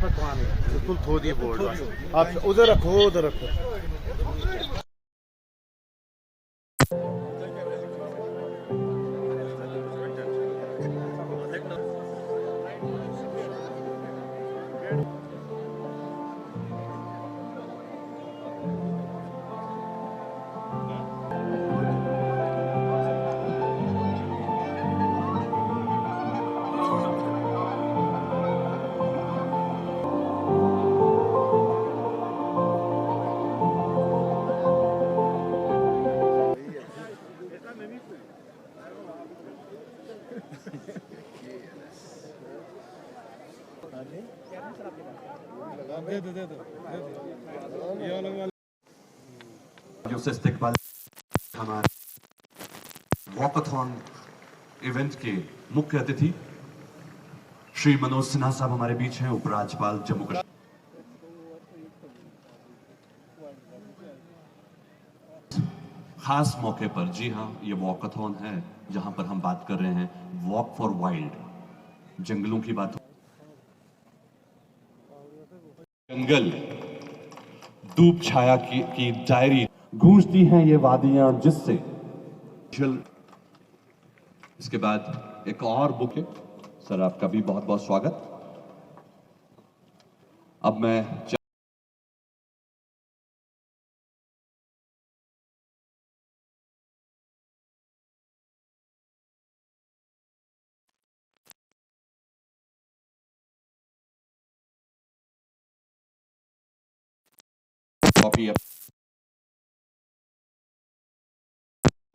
पकवान है बिल्कुल थोड़ी बोर्ड आप उधर रखो उधर रखो। से इस्तेकबाल हमारे वॉकथॉन इवेंट के मुख्य अतिथि श्री मनोज सिन्हा साहब हमारे बीच हैं, उपराज्यपाल जम्मू कश्मीर। खास मौके पर, जी हां, ये वॉकथॉन है जहां पर हम बात कर रहे हैं वॉक फॉर वाइल्ड, जंगलों की बात। जंगल धूप छाया की डायरी गूंजती हैं ये वादियां जिससे। इसके बाद एक और बुक है। सर आपका भी बहुत बहुत स्वागत। अब मैं कॉपी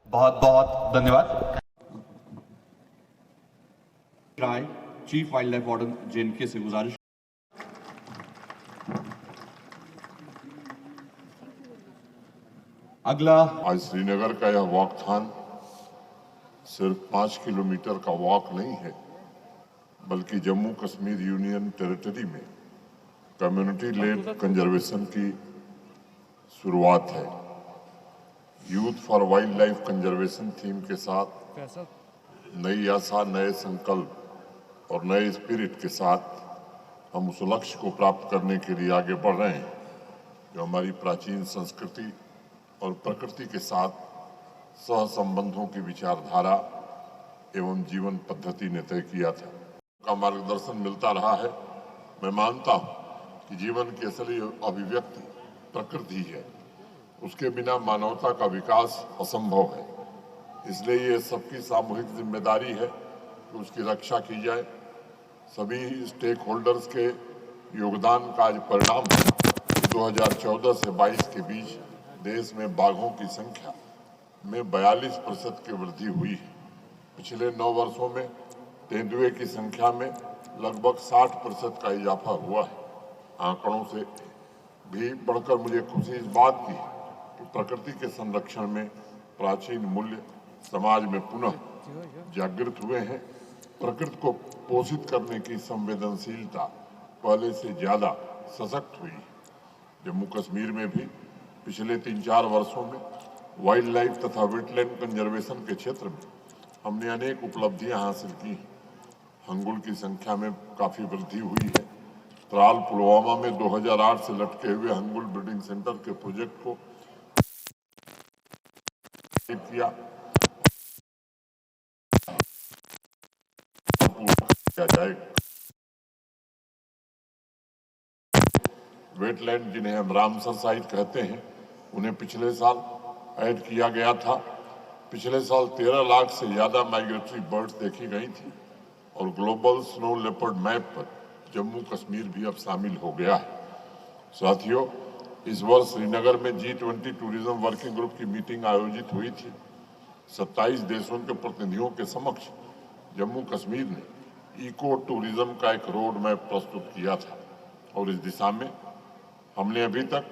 बहुत बहुत धन्यवाद। Rai chief wildlife warden JNK से गुजारिश। अगला आज श्रीनगर का यह वॉकथॉन सिर्फ 5 किलोमीटर का वॉक नहीं है, बल्कि जम्मू कश्मीर यूनियन टेरिटरी में कम्युनिटी लेड कंजर्वेशन की शुरुआत है। Youth for wild life conservation theme के साथ नई आशा, नए संकल्प और नए स्पिरिट के साथ हम उस लक्ष्य को प्राप्त करने के लिए आगे बढ़ रहे हैं जो हमारी प्राचीन संस्कृति और प्रकृति के साथ सह संबंधों की विचारधारा एवं जीवन पद्धति ने तय किया था। का मार्गदर्शन मिलता रहा है। मैं मानता हूं कि जीवन की असली अभिव्यक्ति प्रकृति है, उसके बिना मानवता का विकास असंभव है। इसलिए ये सबकी सामूहिक जिम्मेदारी है कि उसकी रक्षा की जाए। सभी स्टेक होल्डर्स के योगदान का आज परिणाम 2014 से 22 के बीच देश में बाघों की संख्या में 42% की वृद्धि हुई है। पिछले 9 वर्षों में तेंदुए की संख्या में लगभग 60% का इजाफा हुआ है। आंकड़ों से भी बढ़कर मुझे खुशी इस बात की है कि प्रकृति के संरक्षण में प्राचीन मूल्य समाज में पुनः जागृत हुए हैं। प्रकृति को पोषित करने की संवेदनशीलता पहले से ज्यादा सशक्त हुई है। जम्मू कश्मीर में भी पिछले 3-4 वर्षों में वाइल्ड लाइफ तथा वेटलैंड कंजर्वेशन के क्षेत्र में हमने अनेक उपलब्धियां हासिल की हैं। हंगुल की संख्या में काफी वृद्धि हुई है। त्राल पुलवामा में 2008 से लटके हुए हंगुल ब्रीडिंग सेंटर के प्रोजेक्ट को किया जाएगा। वेटलैंड जिन्हें हम रामसर साइट कहते हैं, उन्हें पिछले साल ऐड किया गया था। पिछले साल 13 लाख से ज्यादा माइग्रेटरी बर्ड्स देखी गई थी और ग्लोबल स्नो लेपर्ड मैप पर जम्मू कश्मीर भी अब शामिल हो गया है। साथियों, इस वर्ष श्रीनगर में G20 टूरिज्म वर्किंग ग्रुप की मीटिंग आयोजित हुई थी। 27 देशों के प्रतिनिधियों के समक्ष जम्मू कश्मीर ने इको टूरिज्म का एक रोड मैप प्रस्तुत किया था और इस दिशा में हमने अभी तक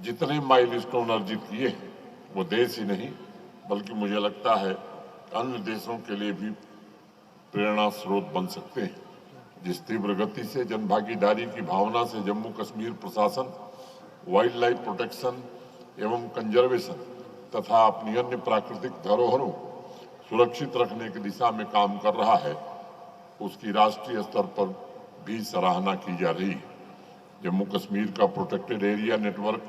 जितने माइलस्टोन अर्जित किए हैं वो देश ही नहीं बल्कि मुझे लगता है अन्य देशों के लिए भी प्रेरणा स्रोत बन सकते हैं। जिस तीव्र गति से जनभागीदारी की भावना से जम्मू कश्मीर प्रशासन वाइल्ड लाइफ प्रोटेक्शन एवं कंजर्वेशन तथा अपनी अन्य प्राकृतिक धरोहरों सुरक्षित रखने की दिशा में काम कर रहा है, उसकी राष्ट्रीय स्तर पर भी सराहना की जा रही है। जम्मू कश्मीर का protected area network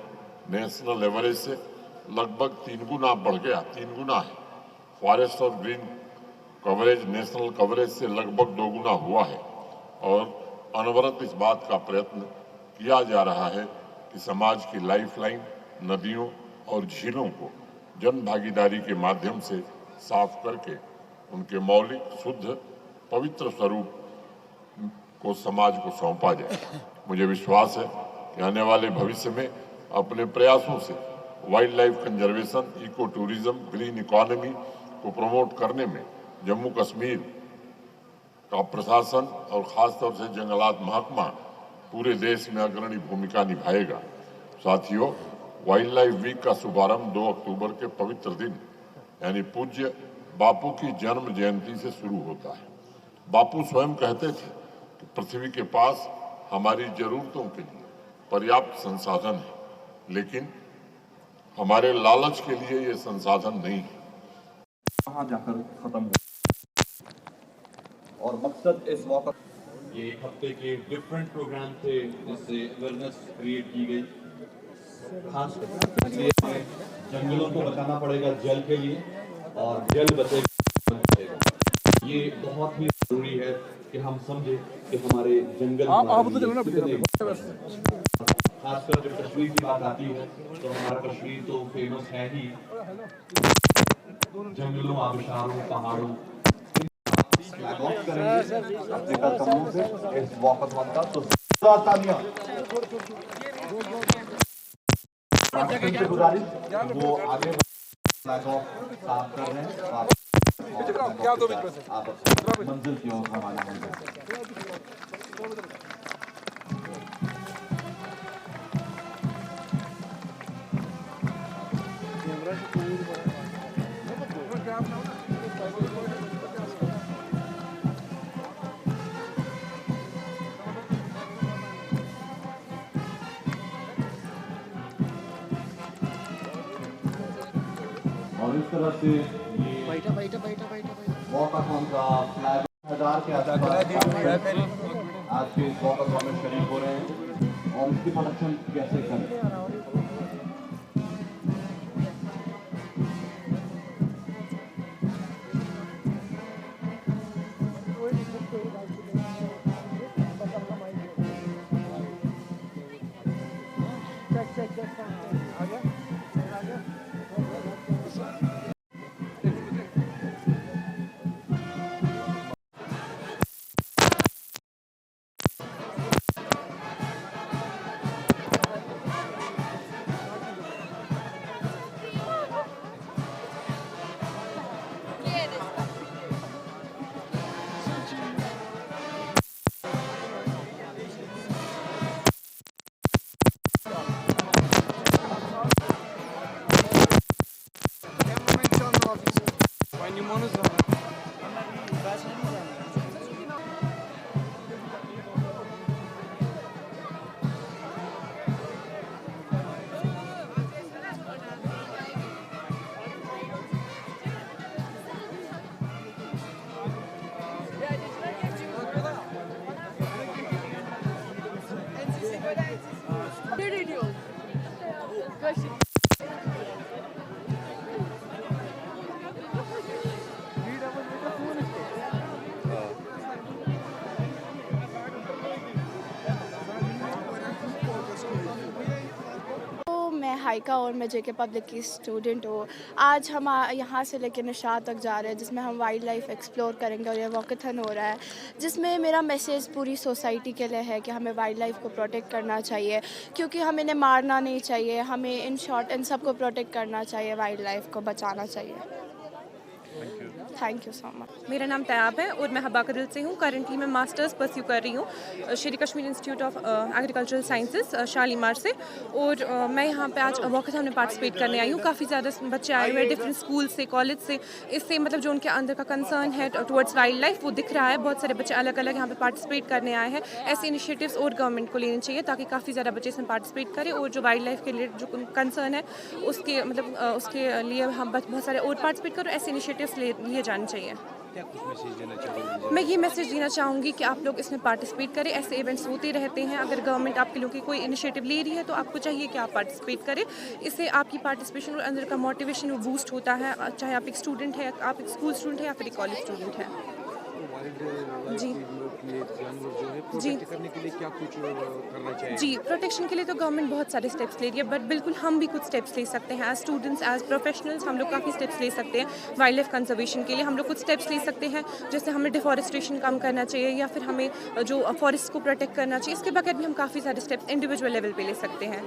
national average से लगभग 3 गुना बढ़ गया, 3 गुना है। फॉरेस्ट और ग्रीन कवरेज नेशनल कवरेज से लगभग 2 गुना हुआ है और अनवरत इस बात का प्रयत्न किया जा रहा है कि समाज की लाइफलाइन नदियों और झीलों को जन भागीदारी के माध्यम से साफ करके उनके मौलिक शुद्ध पवित्र स्वरूप को समाज को सौंपा जाए। मुझे विश्वास है कि आने वाले भविष्य में अपने प्रयासों से wildlife conservation, eco tourism, green economy को प्रमोट करने में जम्मू कश्मीर का प्रशासन और खासतौर से जंगलात महकमा पूरे देश में अग्रणी भूमिका निभाएगा। साथियों, वाइल्ड लाइफ वीक का शुभारंभ 2 अक्टूबर के पवित्र दिन यानी पूज्य बापू की जन्म जयंती से शुरू होता है। बापू स्वयं कहते थे कि पृथ्वी के पास हमारी जरूरतों के लिए पर्याप्त संसाधन है, लेकिन हमारे लालच के लिए ये संसाधन नहीं है। वहाँ जाकर खत्म हो और मकसद इस वक्त ये एक हफ्ते के डिफरेंट प्रोग्राम थे जिससे अवेयरनेस क्रिएट की गई। खास इसलिए हमें जंगलों को बचाना पड़ेगा जल के लिए, और जल बचेगा। ये बहुत ही जरूरी है कि हम समझे कि हमारे जंगल खासकर जब कश्मीर की बात आती है तो हमारा कश्मीर तो फेमस है ही जंगलों, आबशारों, पहाड़ों। फ्लैग ऑफ करेंगे अपने कदमों से इस वॉकथॉन का। तो गुजारिश वो आगे फ्लैग ऑफ साफ कर रहे हैं। आप मंजिल की ओर रवाना होंगे। और इस तरह से ये वॉकथॉन का फ्लैग 1000 के आसपास आज के इस वॉकथॉन में शरीक हो रहे हैं और इसकी प्रोडक्शन कैसे करें। हाइका और मैं जेके पब्लिक की स्टूडेंट हूँ। आज हम यहाँ से लेकर निशात तक जा रहे हैं जिसमें हम वाइल्ड लाइफ एक्सप्लोर करेंगे और ये वॉकथॉन हो रहा है जिसमें मेरा मैसेज पूरी सोसाइटी के लिए है कि हमें वाइल्ड लाइफ को प्रोटेक्ट करना चाहिए, क्योंकि हमें इन्हें मारना नहीं चाहिए, हमें इन शॉर्ट इन सब को प्रोटेक्ट करना चाहिए, वाइल्ड लाइफ को बचाना चाहिए। Thank you so much. मेरा नाम तैयाब है और मैं हबाकदिल से हूँ। करंटली मैं मास्टर्स परस्यू कर रही हूँ शेर Kashmir institute of agricultural sciences Shalimar से, और मैं यहाँ पे आज वॉकथॉन में पार्टिसिपेट करने आई हूँ। काफ़ी ज़्यादा बच्चे आए हुए हैं डिफरेंट स्कूल से, कॉलेज से। इससे मतलब जो उनके अंदर का कंसर्न है टुवर्ड्स वाइल्ड लाइफ वो दिख रहा है। बहुत सारे बच्चे अलग अलग यहाँ पे पार्टिसिपेट करने आए हैं। ऐसे इनिशिएटिव्स और गवर्नमेंट को लेने चाहिए ताकि काफ़ी ज़्यादा बच्चे इसमें पार्टिसिपेट करें और जो वाइल्ड लाइफ के लिए जो कंसर्न है उसके मतलब उसके लिए हम बहुत सारे और पार्टिसिपेट करें। ऐसे इनिशिएटिव्स लिए जाने चाहिए। क्या कुछ मैसेज देना चाहोगे? मैं ये मैसेज देना चाहूँगी कि आप लोग इसमें पार्टिसिपेट करें। ऐसे इवेंट्स होते रहते हैं। अगर गवर्नमेंट आपके लोगों की कोई इनिशिएटिव ले रही है तो आपको चाहिए कि आप पार्टिसिपेट करें। इससे आपकी पार्टिसिपेशन और अंदर का मोटिवेशन वो बूस्ट होता है, चाहे आप एक स्टूडेंट है, आप एक स्कूल स्टूडेंट है या फिर एक कॉलेज स्टूडेंट है। जी प्रोटेक्ट करने के लिए क्या कुछ करना चाहिए? जी, प्रोटेक्शन के लिए तो गवर्नमेंट बहुत सारे स्टेप्स ले रही है, बट बिल्कुल हम भी कुछ स्टेप्स ले सकते हैं। एज स्टूडेंट्स, एज प्रोफेशनल्स हम लोग काफ़ी स्टेप्स ले सकते हैं। वाइल्ड लाइफ कंजर्वेशन के लिए हम लोग कुछ स्टेप्स ले सकते हैं, जैसे हमें डिफॉरेस्टेशन कम करना चाहिए या फिर हमें जो फॉरेस्ट को प्रोटेक्ट करना चाहिए। इसके बगैर भी हम काफ़ी सारे स्टेप्स इंडिविजुअल लेवल पे ले सकते हैं।